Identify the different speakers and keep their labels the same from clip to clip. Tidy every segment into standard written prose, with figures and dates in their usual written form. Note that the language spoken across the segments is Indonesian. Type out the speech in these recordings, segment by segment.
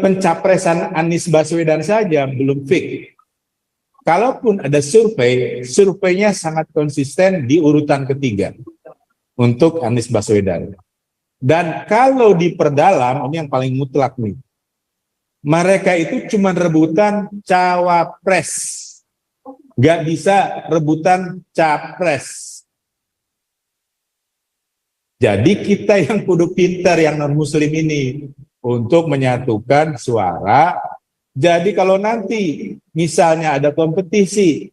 Speaker 1: pencapresan Anies Baswedan saja belum fix. Kalaupun ada survei, surveinya sangat konsisten di urutan ketiga untuk Anies Baswedan. Dan kalau diperdalam, ini yang paling mutlak nih, mereka itu cuma rebutan cawapres, nggak bisa rebutan capres. Jadi kita yang kudu pintar, yang non-muslim ini, untuk menyatukan suara. Jadi kalau nanti misalnya ada kompetisi,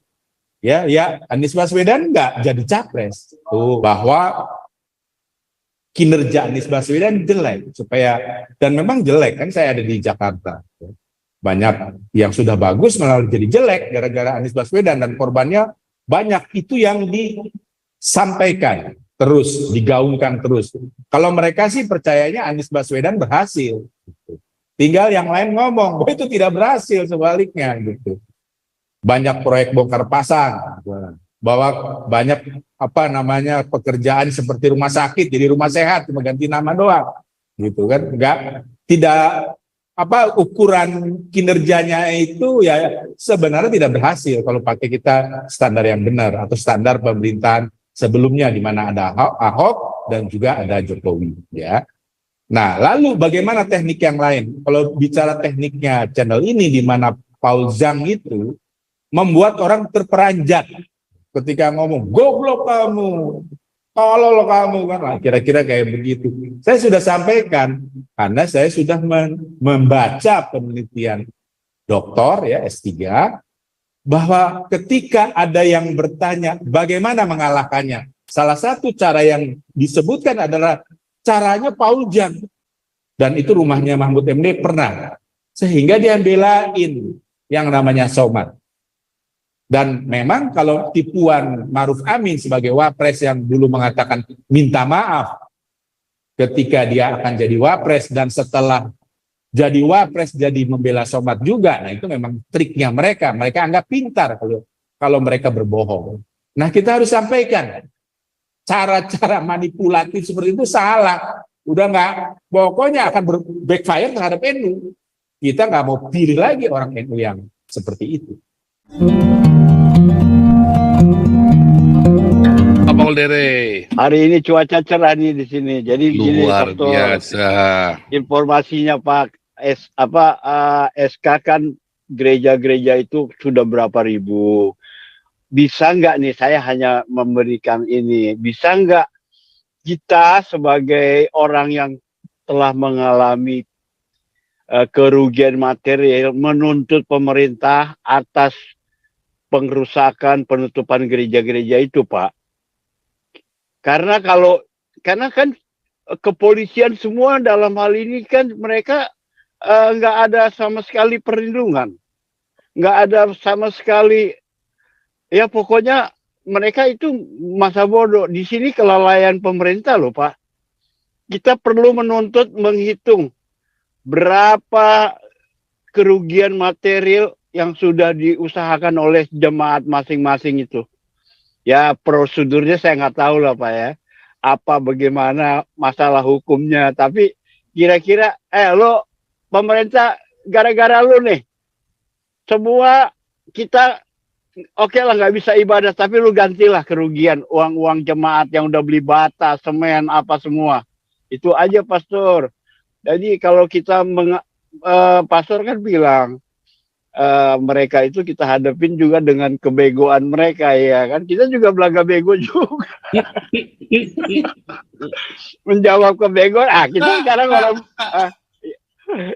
Speaker 1: ya Anies Baswedan nggak jadi capres, tuh bahwa kinerja Anies Baswedan jelek, dan memang jelek kan, saya ada di Jakarta, banyak yang sudah bagus malah jadi jelek gara-gara Anies Baswedan, dan korbannya banyak. Itu yang disampaikan terus, digaungkan terus. Kalau mereka sih percayanya Anies Baswedan berhasil. Tinggal yang lain ngomong, bahwa itu tidak berhasil, sebaliknya gitu. Banyak proyek bongkar pasang, bahwa banyak pekerjaan seperti rumah sakit jadi rumah sehat, cuma ganti nama doang, gitu kan? Tidak ukuran kinerjanya itu ya sebenarnya tidak berhasil kalau pakai kita standar yang benar atau standar pemerintahan sebelumnya di mana ada Ahok dan juga ada Jokowi, ya. Nah, lalu bagaimana teknik yang lain? Kalau bicara tekniknya channel ini, di mana Paul Zhang itu membuat orang terperanjat ketika ngomong, goblok kamu, tolol kamu, kan kira-kira kayak begitu. Saya sudah sampaikan, karena saya sudah membaca penelitian doktor, ya, S3, bahwa ketika ada yang bertanya bagaimana mengalahkannya, salah satu cara yang disebutkan adalah caranya Paul Zhang, dan itu rumahnya Mahfud MD pernah, sehingga dia belain yang namanya Somad. Dan memang kalau tipuan Maruf Amin sebagai wapres yang dulu mengatakan minta maaf ketika dia akan jadi wapres, dan setelah jadi wapres jadi membela Somad juga, nah itu memang triknya mereka anggap pintar kalau mereka berbohong. Nah, kita harus sampaikan cara-cara manipulatif seperti itu salah. Udah nggak, pokoknya akan backfire terhadap NU. Kita nggak mau pilih lagi orang NU yang seperti itu.
Speaker 2: Abang Dere.
Speaker 3: Hari ini cuaca cerah nih di sini. Jadi
Speaker 2: luar
Speaker 3: gini,
Speaker 2: biasa.
Speaker 3: Informasinya Pak, SK kan gereja-gereja itu sudah berapa ribu. Bisa nggak nih, saya hanya memberikan ini, bisa nggak kita sebagai orang yang telah mengalami kerugian material menuntut pemerintah atas pengrusakan, penutupan gereja-gereja itu, Pak? Karena kan kepolisian semua dalam hal ini kan mereka nggak ada sama sekali perlindungan, nggak ada sama sekali. Ya pokoknya mereka itu masa bodoh. Di sini kelalaian pemerintah loh, Pak. Kita perlu menuntut, menghitung berapa kerugian material yang sudah diusahakan oleh jemaat masing-masing itu. Ya prosedurnya saya nggak tahu lah, Pak, ya. Apa bagaimana masalah hukumnya. Tapi kira-kira lo pemerintah gara-gara lo nih, semua kita oke lah nggak bisa ibadah, tapi lu gantilah kerugian uang-uang jemaat yang udah beli bata, semen, apa semua. Itu aja, Pastor. Jadi kalau kita Pastor kan bilang mereka itu kita hadapin juga dengan kebegoan mereka, ya kan? Kita juga belaga bego juga. Menjawab kebegoan. Kita sekarang orang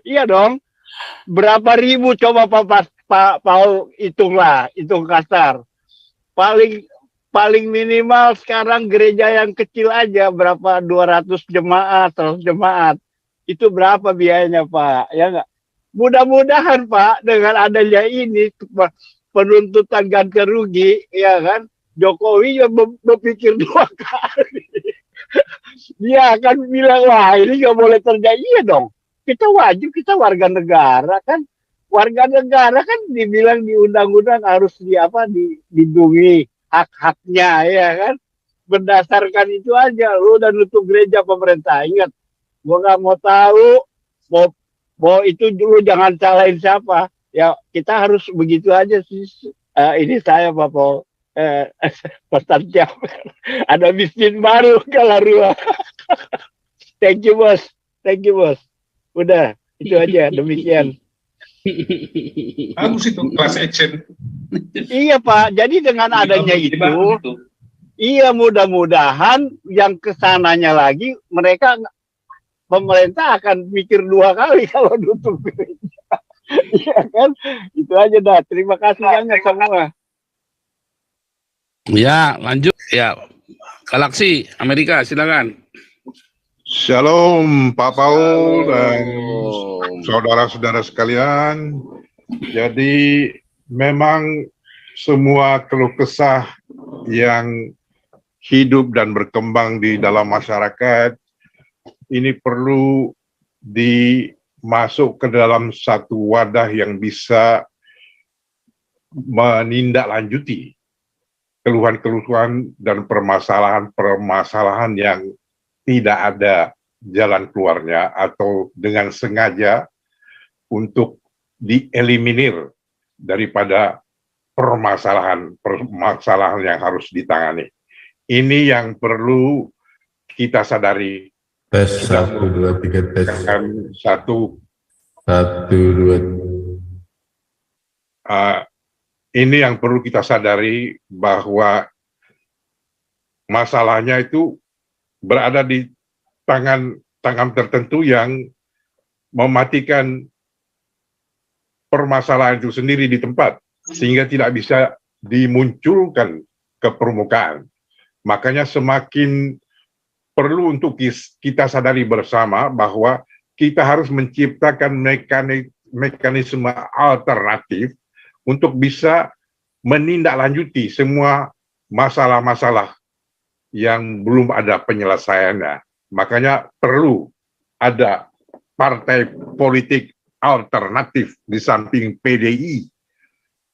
Speaker 3: iya dong. Berapa ribu coba Pak Paul hitunglah, hitung kasar. Paling minimal sekarang gereja yang kecil aja berapa 200 jemaat, 100 jemaat. Itu berapa biayanya, Pak? Ya enggak? Mudah-mudahan, Pak, dengan adanya ini penuntutan ganti rugi, ya kan? Jokowi berpikir 2 kali. Dia akan bilang, wah ini nggak boleh terjadi. Iya dong. Kita wajib, kita warga negara kan. Warga negara kan dibilang di undang-undang harus dilindungi hak-haknya, ya kan. Berdasarkan itu aja lu udah nutup gereja pemerintah. Ingat, gua nggak mau tahu mau bahwa itu dulu jangan salahin siapa. Ya kita harus begitu aja sih. Ini saya Pak Paul. Pesan siap. Ada bisnis baru Kalarua. Thank you bos. Thank you bos. Udah itu aja demikian.
Speaker 4: Bagus itu class action.
Speaker 3: Iya Pak. Jadi dengan adanya itu, iya mudah-mudahan yang kesananya lagi pemerintah akan mikir 2 kali kalau nutup gereja. Iya kan? Itu aja dah. Terima kasih banyak semua.
Speaker 2: Ya, lanjut. Ya, Galaksi Amerika, silakan.
Speaker 5: Shalom Pak Paul dan
Speaker 2: Shalom.
Speaker 5: saudara-saudara sekalian. Jadi memang semua keluh kesah yang hidup dan berkembang di dalam masyarakat ini perlu dimasuk ke dalam satu wadah yang bisa menindaklanjuti keluhan-keluhan dan permasalahan-permasalahan yang tidak ada jalan keluarnya atau dengan sengaja untuk dieliminir daripada permasalahan yang harus ditangani. Ini yang perlu kita sadari.
Speaker 6: Tes 1, 2, 3 tes.
Speaker 5: Satu.
Speaker 6: 1, 2.
Speaker 5: Ini yang perlu kita sadari bahwa masalahnya itu berada di tangan tertentu yang mematikan permasalahan itu sendiri di tempat sehingga tidak bisa dimunculkan ke permukaan. Makanya semakin perlu untuk kita sadari bersama bahwa kita harus menciptakan mekanisme alternatif untuk bisa menindaklanjuti semua masalah-masalah yang belum ada penyelesaiannya. Makanya perlu ada partai politik alternatif di samping PDI,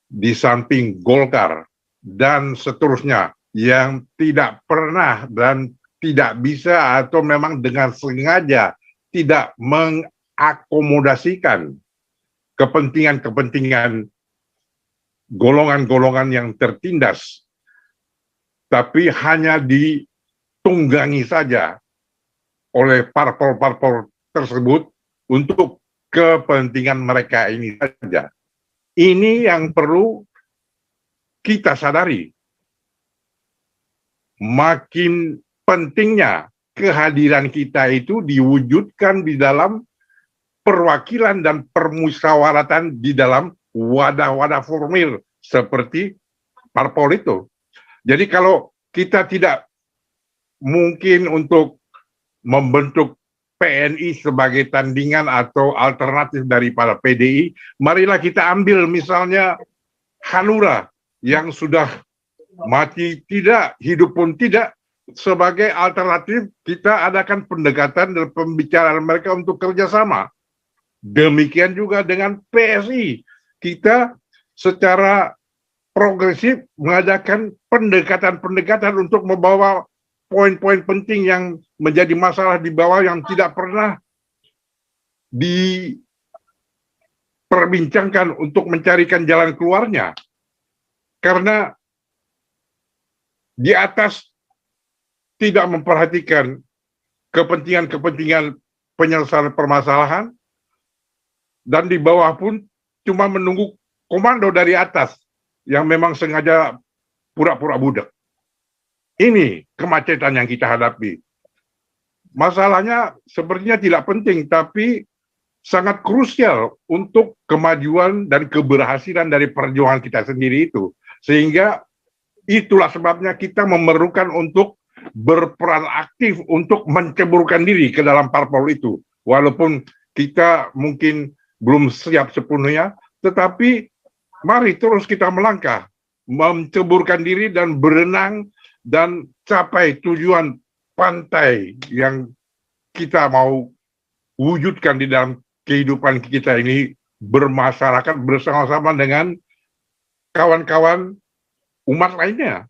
Speaker 5: di samping Golkar, dan seterusnya yang tidak pernah dan tidak bisa atau memang dengan sengaja tidak mengakomodasikan kepentingan-kepentingan golongan-golongan yang tertindas, tapi hanya ditunggangi saja oleh parpol-parpol tersebut untuk kepentingan mereka ini saja. Ini yang perlu kita sadari. Makin pentingnya kehadiran kita itu diwujudkan di dalam perwakilan dan permusyawaratan di dalam wadah-wadah formil seperti parpol itu. Jadi kalau kita tidak mungkin untuk membentuk PNI sebagai tandingan atau alternatif daripada PDI, marilah kita ambil misalnya Hanura yang sudah mati tidak, hidup pun tidak, sebagai alternatif kita adakan pendekatan dan pembicaraan mereka untuk kerjasama. Demikian juga dengan PSI, kita secara progresif mengadakan pendekatan-pendekatan untuk membawa poin-poin penting yang menjadi masalah di bawah yang tidak pernah diperbincangkan untuk mencarikan jalan keluarnya. Karena di atas tidak memperhatikan kepentingan-kepentingan penyelesaian permasalahan, dan di bawah pun cuma menunggu komando dari atas yang memang sengaja pura-pura budak. Ini kemacetan yang kita hadapi. Masalahnya sepertinya tidak penting, tapi sangat krusial untuk kemajuan dan keberhasilan dari perjuangan kita sendiri itu. Sehingga itulah sebabnya kita memerlukan untuk berperan aktif untuk menceburkan diri ke dalam parpol itu. Walaupun kita mungkin belum siap sepenuhnya, tetapi mari terus kita melangkah, menceburkan diri dan berenang dan capai tujuan pantai yang kita mau wujudkan di dalam kehidupan kita ini, bermasyarakat bersama-sama dengan kawan-kawan umat lainnya.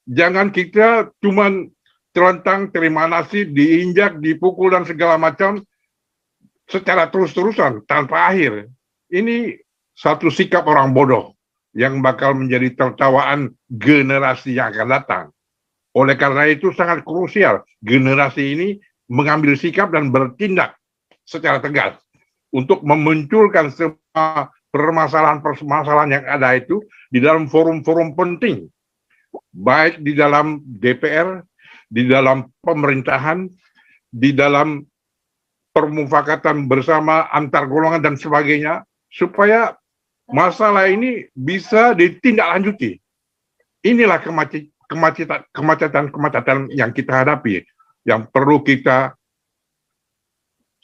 Speaker 5: Jangan kita cuman terlentang terima nasi, diinjak, dipukul dan segala macam, secara terus-terusan tanpa akhir. Ini satu sikap orang bodoh yang bakal menjadi tertawaan generasi yang akan datang. Oleh karena itu sangat krusial generasi ini mengambil sikap dan bertindak secara tegas untuk memunculkan semua permasalahan-permasalahan yang ada itu di dalam forum-forum penting, baik di dalam DPR, di dalam pemerintahan, di dalam permufakatan bersama antar golongan dan sebagainya, supaya masalah ini bisa ditindaklanjuti. Inilah kemacetan yang kita hadapi, yang perlu kita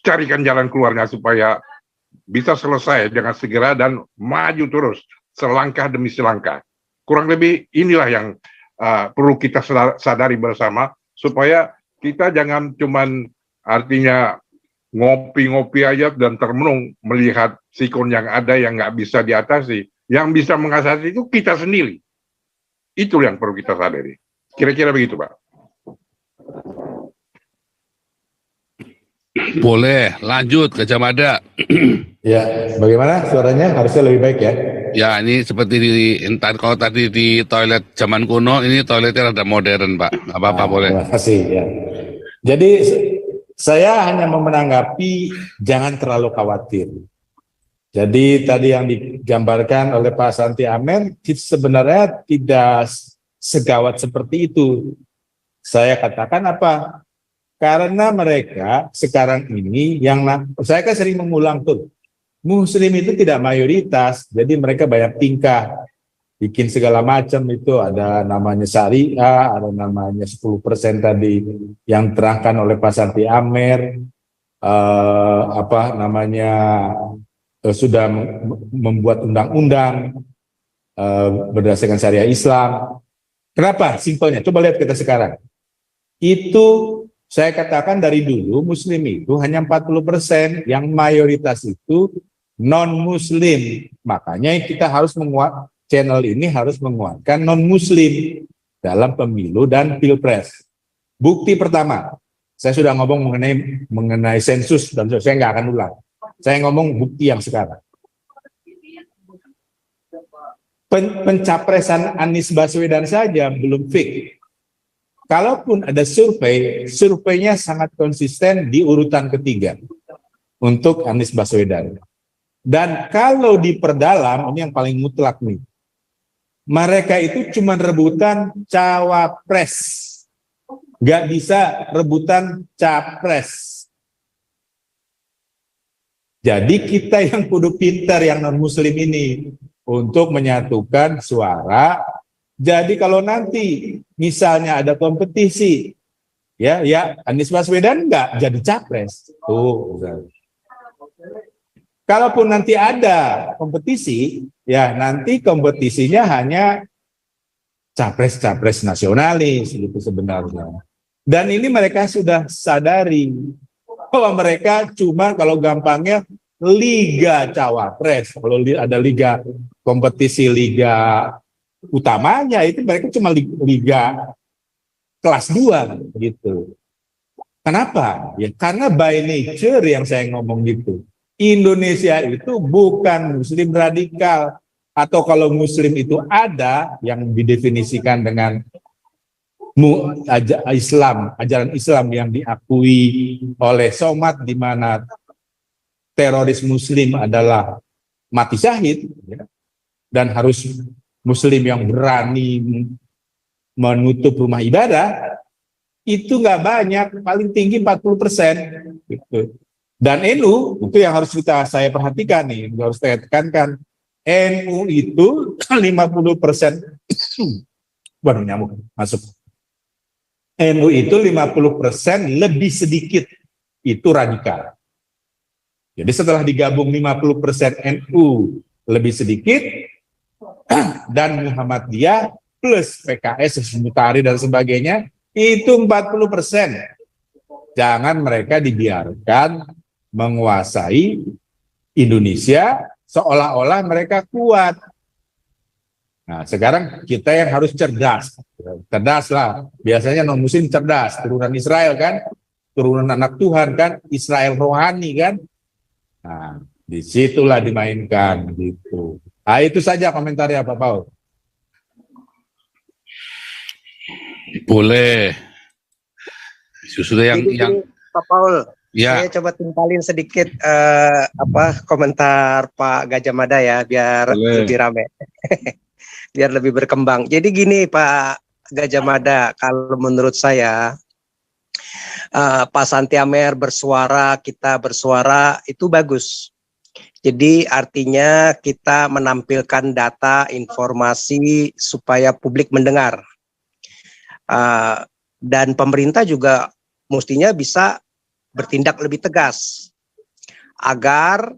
Speaker 5: carikan jalan keluarnya supaya bisa selesai dengan segera dan maju terus selangkah demi selangkah. Kurang lebih inilah yang perlu kita sadari bersama supaya kita jangan cuman artinya ngopi-ngopi aja dan termenung melihat sikon yang ada yang nggak bisa diatasi. Yang bisa mengatasi itu kita sendiri. Itu yang perlu kita sadari. Kira-kira begitu, Pak.
Speaker 2: Boleh, lanjut ke Jamada.
Speaker 1: Ya, bagaimana suaranya? Harusnya lebih baik ya.
Speaker 2: Ya, ini seperti kalau tadi di toilet zaman kuno, ini toiletnya rada modern, Pak. Apa-apa boleh.
Speaker 1: Terima kasih ya. Jadi saya hanya mau menanggapi jangan terlalu khawatir. Jadi tadi yang digambarkan oleh Pak Santi Amer sebenarnya tidak segawat seperti itu. Saya katakan apa? Karena mereka sekarang ini saya kan sering mengulang tuh, Muslim itu tidak mayoritas, jadi mereka banyak tingkah, bikin segala macam itu, ada namanya syariah, ada namanya 10% tadi yang terangkan oleh Pak Santi Amer, sudah membuat undang-undang berdasarkan syariah Islam. Kenapa? Simpelnya, coba lihat kita sekarang. Itu saya katakan dari dulu Muslim itu hanya 40%, yang mayoritas itu non-Muslim. Makanya kita harus channel ini harus menguatkan non-Muslim dalam pemilu dan pilpres. Bukti pertama, saya sudah ngomong mengenai sensus dan saya nggak akan ulang. Saya ngomong bukti yang sekarang. Pencapresan Anies Baswedan saja belum fix. Kalaupun ada surveinya sangat konsisten di urutan ketiga untuk Anies Baswedan. Dan kalau diperdalam, ini yang paling mutlak nih, mereka itu cuma rebutan cawapres, nggak bisa rebutan capres. Jadi kita yang kudu pintar yang non-Muslim ini untuk menyatukan suara. Jadi kalau nanti misalnya ada kompetisi, ya Anies Baswedan nggak jadi capres. Tuh. Kalaupun nanti ada kompetisi, ya nanti kompetisinya hanya capres-capres nasionalis gitu sebenarnya. Dan ini mereka sudah sadari bahwa mereka cuma kalau gampangnya liga cawapres. Kalau ada liga kompetisi liga utamanya itu mereka cuma liga kelas 2 gitu. Kenapa? Ya karena by nature yang saya ngomong gitu. Indonesia itu bukan Muslim radikal, atau kalau Muslim itu ada yang didefinisikan dengan ajaran Islam yang diakui oleh Somad, di mana teroris Muslim adalah mati syahid, ya, dan harus Muslim yang berani menutup rumah ibadah, itu nggak banyak, paling tinggi 40%. Gitu. Dan NU, itu yang harus saya perhatikan nih, harus saya tekankan, NU itu 50%, waduh nyamuk masuk. NU itu 50% lebih sedikit, itu radikal. Jadi setelah digabung 50% NU lebih sedikit, dan Muhammadiyah plus PKS, Mutari dan sebagainya, itu 40%. Jangan mereka dibiarkan menguasai Indonesia seolah-olah mereka kuat. Nah, sekarang kita yang harus cerdas. Cerdas lah. Biasanya non-Muslim cerdas. Turunan Israel kan. Turunan anak Tuhan kan. Israel rohani kan. Nah, disitulah dimainkan gitu. Ah, itu saja komentarnya Pak Paul.
Speaker 2: Boleh. Justru yang
Speaker 4: Jadi gini, Pak Paul,
Speaker 2: ya
Speaker 4: saya coba timpalin sedikit komentar Pak Gajah Mada ya, biar
Speaker 2: boleh.
Speaker 4: lebih rame, biar lebih berkembang. Jadi gini Pak Gajah Mada, kalau menurut saya Pak Santi Amer bersuara, kita bersuara itu bagus. Jadi artinya kita menampilkan data, informasi supaya publik mendengar. Dan pemerintah juga mestinya bisa bertindak lebih tegas agar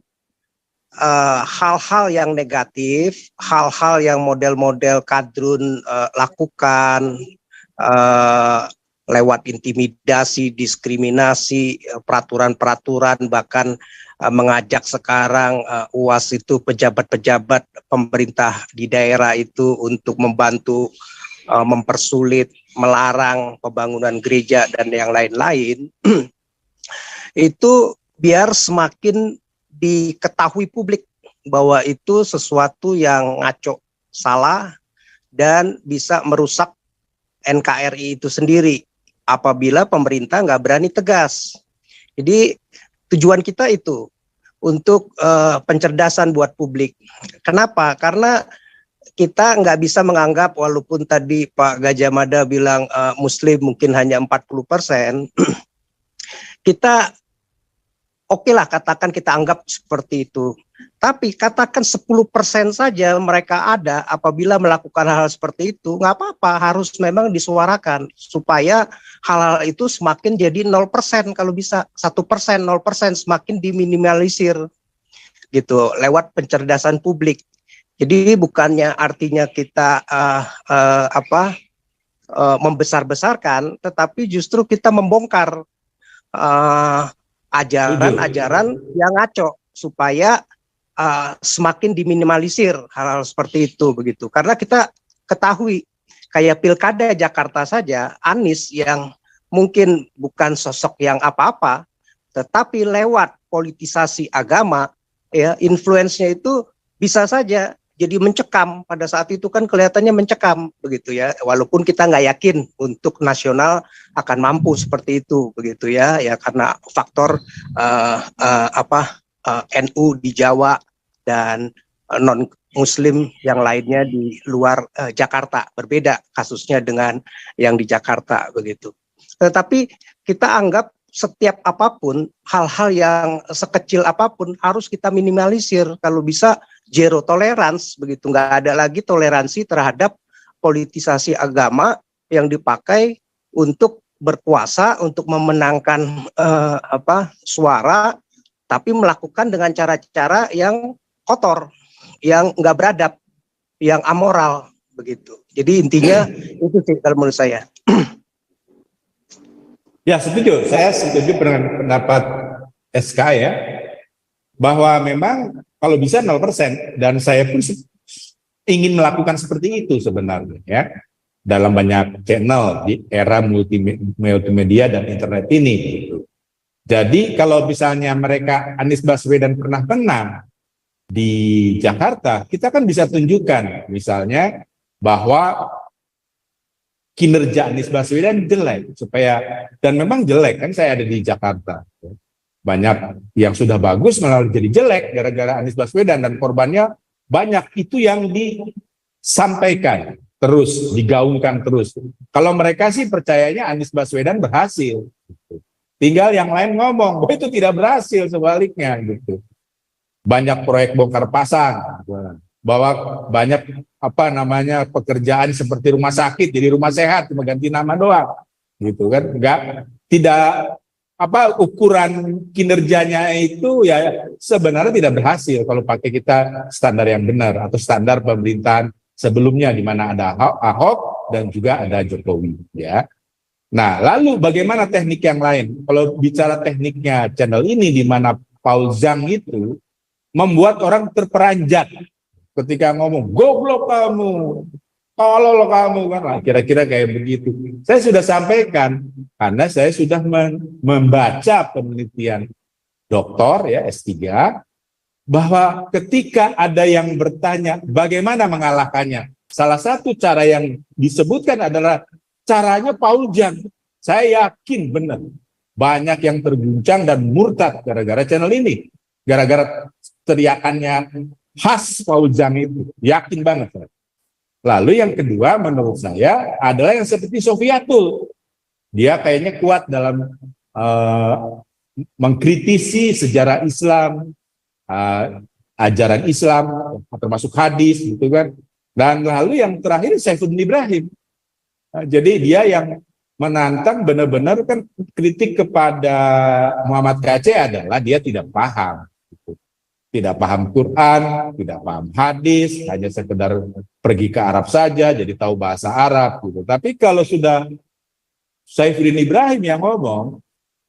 Speaker 4: hal-hal yang negatif, hal-hal yang model-model kadrun lakukan lewat intimidasi, diskriminasi, peraturan-peraturan, bahkan mengajak sekarang UAS itu pejabat-pejabat pemerintah di daerah itu untuk membantu mempersulit, melarang pembangunan gereja dan yang lain-lain, itu biar semakin diketahui publik bahwa itu sesuatu yang ngaco, salah, dan bisa merusak NKRI itu sendiri apabila pemerintah nggak berani tegas. Jadi tujuan kita itu untuk pencerdasan buat publik. Kenapa? Karena kita nggak bisa menganggap, walaupun tadi Pak Gajah Mada bilang Muslim mungkin hanya 40%, kita oke lah katakan kita anggap seperti itu. Tapi katakan 10% saja mereka ada apabila melakukan hal seperti itu, nggak apa-apa, harus memang disuarakan supaya hal-hal itu semakin jadi 0%, kalau bisa 1%, 0% semakin diminimalisir gitu lewat pencerdasan publik. Jadi bukannya artinya kita membesar-besarkan, tetapi justru kita membongkar ajaran-ajaran yang ngaco supaya semakin diminimalisir hal-hal seperti itu begitu. Karena kita ketahui kayak pilkada Jakarta saja, Anies yang mungkin bukan sosok yang apa-apa, tetapi lewat politisasi agama, ya influence-nya itu bisa saja jadi mencekam. Pada saat itu kan kelihatannya mencekam begitu ya, walaupun kita nggak yakin untuk nasional akan mampu seperti itu begitu ya, ya karena faktor NU di Jawa dan non Muslim yang lainnya di luar Jakarta, berbeda kasusnya dengan yang di Jakarta begitu. Tetapi kita anggap setiap apapun, hal-hal yang sekecil apapun harus kita minimalisir, kalau bisa zero tolerance begitu, nggak ada lagi toleransi terhadap politisasi agama yang dipakai untuk berkuasa, untuk memenangkan suara, tapi melakukan dengan cara-cara yang kotor, yang nggak beradab, yang amoral begitu. Jadi intinya itu sih kalau menurut saya.
Speaker 1: Ya, setuju. Saya setuju dengan pendapat SK ya, bahwa memang kalau bisa 0%, dan saya pun ingin melakukan seperti itu sebenarnya ya, dalam banyak channel di era multimedia dan internet ini gitu. Jadi kalau misalnya mereka Anies Baswedan pernah menang di Jakarta, kita kan bisa tunjukkan misalnya bahwa kinerja Anies Baswedan jelek, supaya, dan memang jelek kan, saya ada di Jakarta, banyak yang sudah bagus malah jadi jelek gara-gara Anies Baswedan, dan korbannya banyak. Itu yang disampaikan terus, digaungkan terus. Kalau mereka sih percayanya Anies Baswedan berhasil, tinggal yang lain ngomong itu tidak berhasil, sebaliknya gitu. Banyak proyek bongkar pasang, bahwa banyak pekerjaan seperti rumah sakit jadi rumah sehat, cuma ganti nama doang gitu kan. Tidak ukuran kinerjanya itu ya sebenarnya tidak berhasil kalau pakai kita standar yang benar atau standar pemerintahan sebelumnya di mana ada Ahok dan juga ada Jokowi ya. Nah, lalu bagaimana teknik yang lain? Kalau bicara tekniknya channel ini, di mana Paul Zhang itu membuat orang terperanjat ketika ngomong goblok kamu, tolol kamu, kan kira-kira kayak begitu. Saya sudah sampaikan karena saya sudah membaca penelitian doktor ya S3, bahwa ketika ada yang bertanya bagaimana mengalahkannya, salah satu cara yang disebutkan adalah caranya Paul Jang. Saya yakin benar banyak yang terguncang dan murtad gara-gara channel ini, gara-gara teriakannya khas Paul Jang itu, yakin banget. Lalu yang kedua menurut saya adalah yang seperti Sofiatul. Dia kayaknya kuat dalam mengkritisi sejarah Islam, ajaran Islam, termasuk hadis, gitu kan. Dan lalu yang terakhir Saifuddin Ibrahim. Jadi dia yang menantang benar-benar kan kritik kepada Muhammad KC adalah dia tidak paham. Gitu. Tidak paham Quran, tidak paham hadis, hanya sekedar pergi ke Arab saja, jadi tahu bahasa Arab. Gitu. Tapi kalau sudah Saifuddin Ibrahim yang ngomong,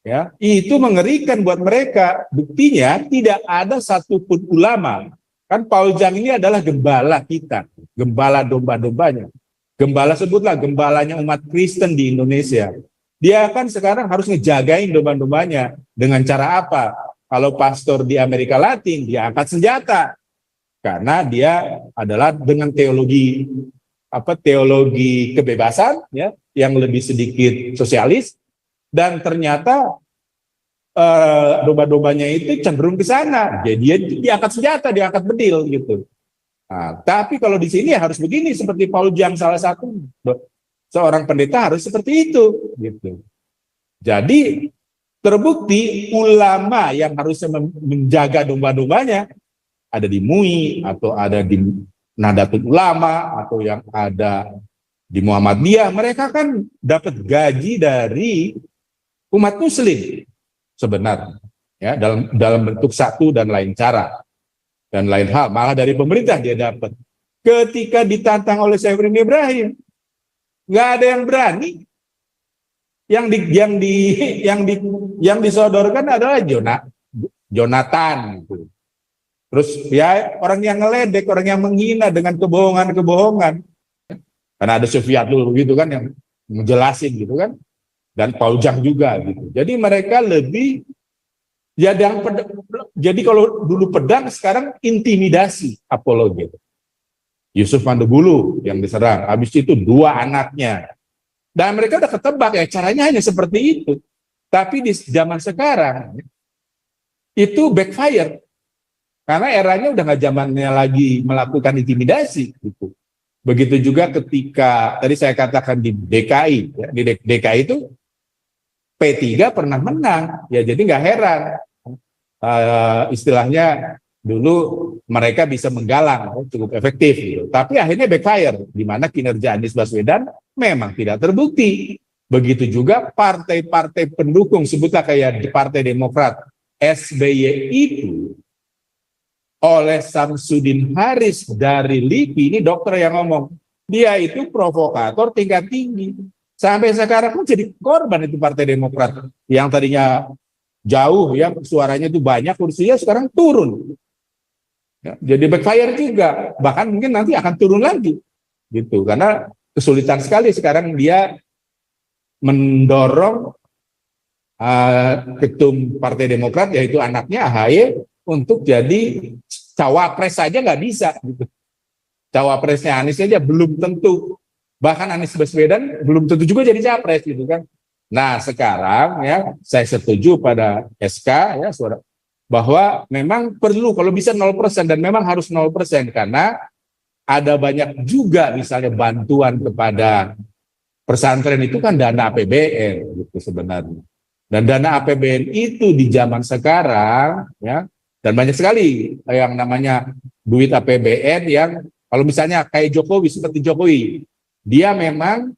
Speaker 1: ya itu mengerikan buat mereka. Buktinya tidak ada satupun ulama. Kan Paul Jang ini adalah gembala kita, gembala domba-dombanya. Gembala, sebutlah gembalanya umat Kristen di Indonesia. Dia kan sekarang harus ngejagain domba-dombanya. Dengan cara apa? Kalau pastor di Amerika Latin, dia angkat senjata. Karena dia adalah dengan teologi kebebasan, ya, yang lebih sedikit sosialis, dan ternyata domba-dombanya itu cenderung ke sana. Jadi dia diangkat senjata, diangkat bedil gitu. Nah, tapi kalau di sini harus begini, seperti Paul Jang salah satu seorang pendeta harus seperti itu gitu. Jadi terbukti ulama yang harusnya menjaga domba-dombanya ada di MUI atau ada di Nahdlatul Ulama atau yang ada di Muhammadiyah, mereka kan dapat gaji dari umat muslim sebenarnya, ya, dalam bentuk satu dan lain cara dan lain hal, malah dari pemerintah dia dapat. Ketika ditantang oleh Saifuddin Ibrahim, nggak ada yang berani. Yang disodorkan adalah Jonathan gitu. Terus ya orang yang ngeledek, orang yang menghina dengan kebohongan-kebohongan. Karena ada Sofiatul begitu kan yang menjelasin gitu kan. Dan Paul Jang juga gitu. Jadi mereka lebih jadi kalau dulu pedang, sekarang intimidasi apologi. Yusuf Mandebulu yang diserang, habis itu 2 anaknya. Dan mereka udah ketebak ya caranya hanya seperti itu. Tapi di zaman sekarang itu backfire. Karena eranya udah nggak zamannya lagi melakukan intimidasi gitu. Begitu juga ketika tadi saya katakan di DKI, ya, di DKI itu P3 pernah menang, ya jadi nggak heran. Istilahnya dulu mereka bisa menggalang cukup efektif gitu. Tapi akhirnya backfire, di mana kinerja Anies Baswedan memang tidak terbukti. Begitu juga partai-partai pendukung, sebutlah kayak di Partai Demokrat, SBY itu oleh Samsudin Haris dari LIPI, ini dokter yang ngomong, dia itu provokator tingkat tinggi. Sampai sekarang pun jadi korban itu Partai Demokrat. Yang tadinya jauh ya suaranya itu banyak, kursinya sekarang turun. Ya, jadi backfire juga. Bahkan mungkin nanti akan turun lagi. Gitu. Karena kesulitan sekali sekarang dia mendorong ketum Partai Demokrat, yaitu anaknya AHY, untuk jadi cawapres saja nggak bisa gitu. Cawapresnya Anies aja belum tentu, bahkan Anies Baswedan belum tentu juga jadi capres gitu kan. Nah sekarang ya saya setuju pada SK ya bahwa memang perlu kalau bisa 0% dan memang harus 0% karena ada banyak juga misalnya bantuan kepada pesantren itu kan dana APBN gitu sebenarnya. Dan dana APBN itu di zaman sekarang ya, dan banyak sekali yang namanya duit APBN yang kalau misalnya kayak Jokowi, seperti Jokowi, dia memang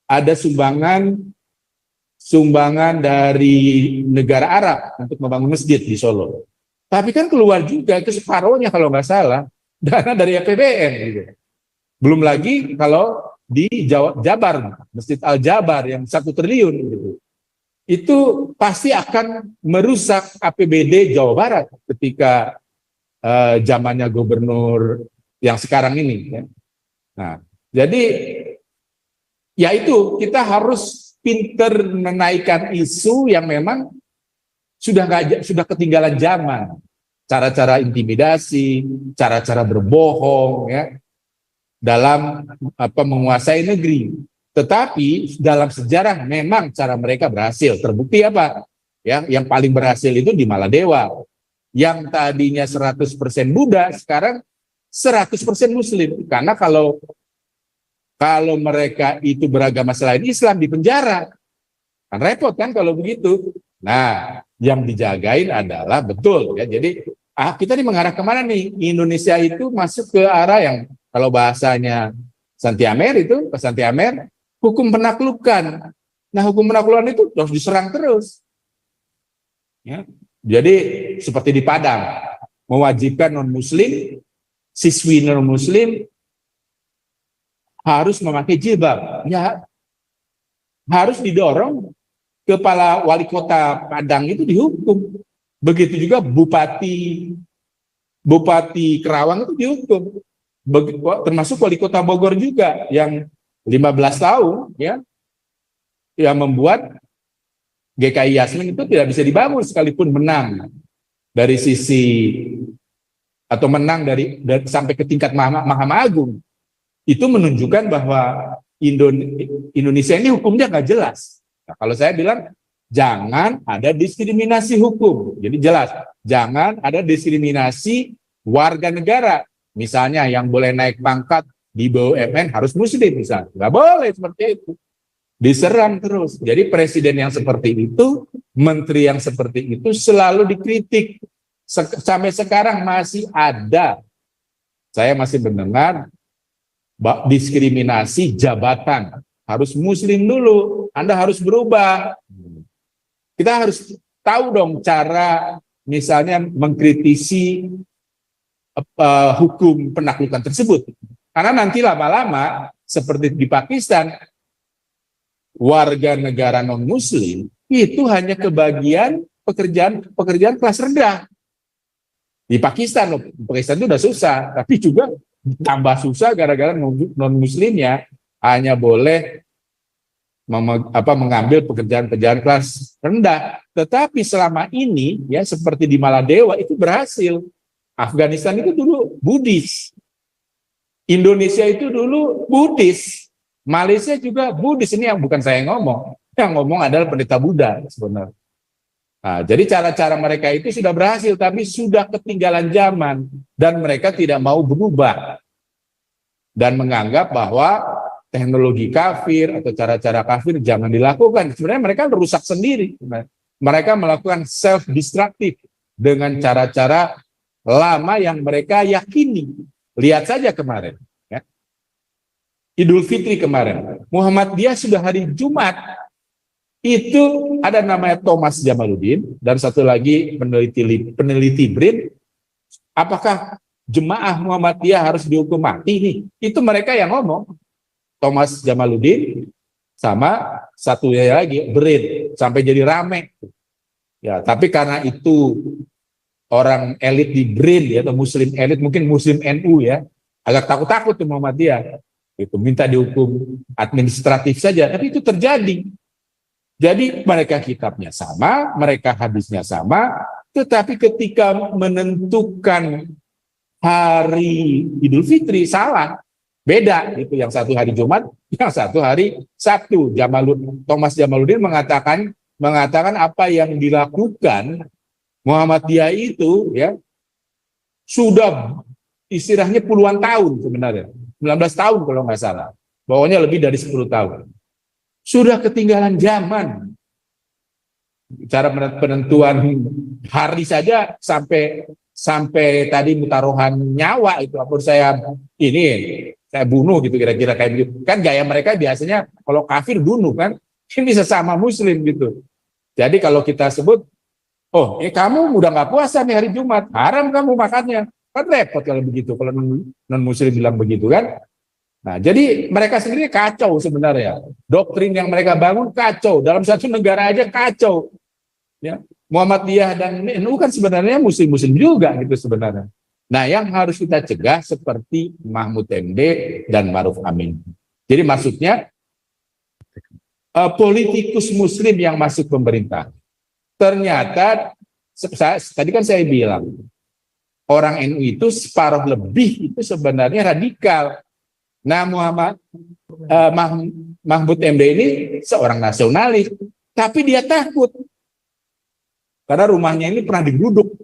Speaker 1: ada sumbangan dari negara Arab untuk membangun masjid di Solo. Tapi kan keluar juga itu separohnya kalau nggak salah dana dari APBN gitu. Belum lagi kalau di Jabar, Masjid Al-Jabar yang 1 triliun gitu. Itu pasti akan merusak APBD Jawa Barat ketika zamannya gubernur yang sekarang ini. Ya. Nah, jadi ya itu kita harus pinter menaikkan isu yang memang sudah ketinggalan zaman. Cara-cara intimidasi, cara-cara berbohong ya dalam menguasai negeri. Tetapi dalam sejarah memang cara mereka berhasil. Terbukti apa? Ya, yang paling berhasil itu di Maladewa. Yang tadinya 100% Buddha, sekarang 100% Muslim. Karena kalau mereka itu beragama selain Islam di penjara, kan repot kan kalau begitu. Nah, yang dijagain adalah betul ya. Jadi kita ini mengarah kemana nih? Indonesia itu masuk ke arah yang kalau bahasanya Santi Amer hukum penaklukan. Nah, hukum penaklukan itu harus diserang terus. Ya. Jadi seperti di Padang, mewajibkan non-Muslim, siswi non-Muslim harus memakai jilbab. Ya, harus didorong kepala wali kota Padang itu dihukum. Begitu juga Bupati Kerawang itu dihukum. Termasuk wali kota Bogor juga yang 15 tahun ya yang membuat GKI Yasmin itu tidak bisa dibangun sekalipun menang dari sisi atau menang dari sampai ke tingkat Mahkamah Agung. Itu menunjukkan bahwa Indonesia ini hukumnya nggak jelas. Nah, kalau saya bilang jangan ada diskriminasi hukum. Jadi jelas, jangan ada diskriminasi warga negara. Misalnya yang boleh naik pangkat di BUMN harus Muslim misalnya. Nggak boleh seperti itu. Diserang terus. Jadi presiden yang seperti itu, menteri yang seperti itu selalu dikritik. Sampai sekarang masih ada. Saya masih mendengar diskriminasi jabatan. Harus Muslim dulu. Anda harus berubah. Kita harus tahu dong cara misalnya mengkritisi hukum penaklukan tersebut. Karena nanti lama-lama seperti di Pakistan, warga negara non-Muslim itu hanya kebagian pekerjaan kelas rendah. Di Pakistan itu udah susah, tapi juga tambah susah gara-gara non-Muslimnya hanya boleh mengambil pekerjaan kelas rendah. Tetapi selama ini ya seperti di Maladewa itu berhasil. Afghanistan itu dulu Buddhis. Indonesia itu dulu Buddhis. Malaysia juga Buddhis. Ini yang bukan saya yang ngomong. Yang ngomong adalah pendeta Buddha sebenarnya. Nah, jadi cara-cara mereka itu sudah berhasil, tapi sudah ketinggalan zaman. Dan mereka tidak mau berubah. Dan menganggap bahwa teknologi kafir atau cara-cara kafir jangan dilakukan. Sebenarnya mereka merusak sendiri. Mereka melakukan self-destructive dengan cara-cara lama yang mereka yakini. Lihat saja kemarin. Ya. Idul Fitri kemarin. Muhammadiyah sudah hari Jumat. Itu ada namanya Thomas Jamaluddin dan satu lagi peneliti BRIN. Apakah jemaah Muhammadiyah harus dihukum mati nih? Itu mereka yang ngomong. Thomas Jamaluddin sama satunya lagi BRIN sampai jadi rame. Ya, tapi karena itu orang elit di BRIN ya, atau Muslim elit, mungkin Muslim NU ya, agak takut-takut tuh Muhammadiyah. Itu minta dihukum administratif saja, tapi itu terjadi. Jadi mereka kitabnya sama, mereka hadisnya sama, tetapi ketika menentukan hari Idul Fitri salah. Beda itu, yang satu hari Jumat, yang satu hari Sabtu. Thomas Jamaluddin mengatakan apa yang dilakukan Muhammadiyah itu ya sudah istilahnya puluhan tahun sebenarnya. 19 tahun kalau nggak salah. Pokoknya lebih dari 10 tahun. Sudah ketinggalan zaman. Cara penentuan hari saja sampai tadi mutaruhan nyawa itu. Apa saya bunuh gitu kira-kira kayak begitu. Kan gaya mereka biasanya kalau kafir bunuh kan. Ini sesama Muslim gitu. Jadi kalau kita sebut, kamu udah nggak puasa nih hari Jumat, haram kamu makannya. Kan repot kalau begitu, kalau non-Muslim bilang begitu kan. Nah, jadi mereka sendiri kacau sebenarnya. Doktrin yang mereka bangun kacau. Dalam satu negara aja kacau. Ya. Muhammadiyah dan NU kan sebenarnya Muslim-Muslim juga gitu sebenarnya. Nah, yang harus kita cegah seperti Mahfud MD dan Maruf Amin. Jadi maksudnya politikus Muslim yang masuk pemerintah. Ternyata tadi kan saya bilang orang NU itu separuh lebih itu sebenarnya radikal. Nah, Mahfud MD ini seorang nasionalis, tapi dia takut karena rumahnya ini pernah digeruduk.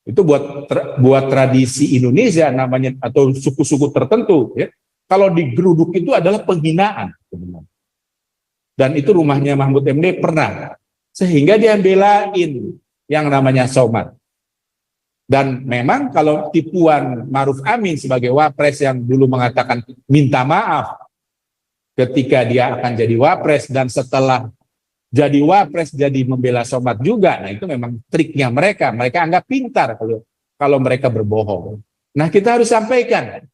Speaker 1: Itu buat tradisi Indonesia namanya atau suku-suku tertentu, ya. Kalau digeruduk itu adalah penghinaan, dan itu rumahnya Mahfud MD pernah, sehingga dia belain yang namanya Somad. Dan memang kalau tipuan Maruf Amin sebagai wapres yang dulu mengatakan minta maaf ketika dia akan jadi wapres dan setelah jadi wapres jadi membela Somad juga, nah itu memang triknya mereka anggap pintar kalau mereka berbohong. Nah, kita harus sampaikan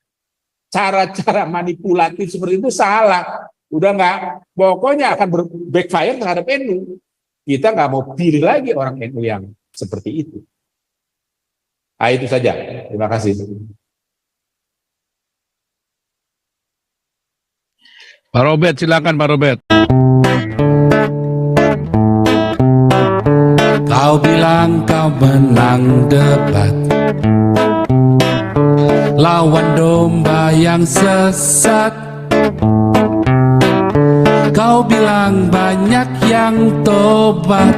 Speaker 1: cara-cara manipulatif seperti itu salah, udah nggak, pokoknya akan backfire terhadap NU. Kita nggak mau pilih lagi orang NU yang seperti itu. Ah, itu saja. Terima kasih.
Speaker 2: Pak Robert, silakan Pak Robert.
Speaker 7: Kau bilang kau menang debat, lawan domba yang sesat. Kau bilang banyak yang tobat.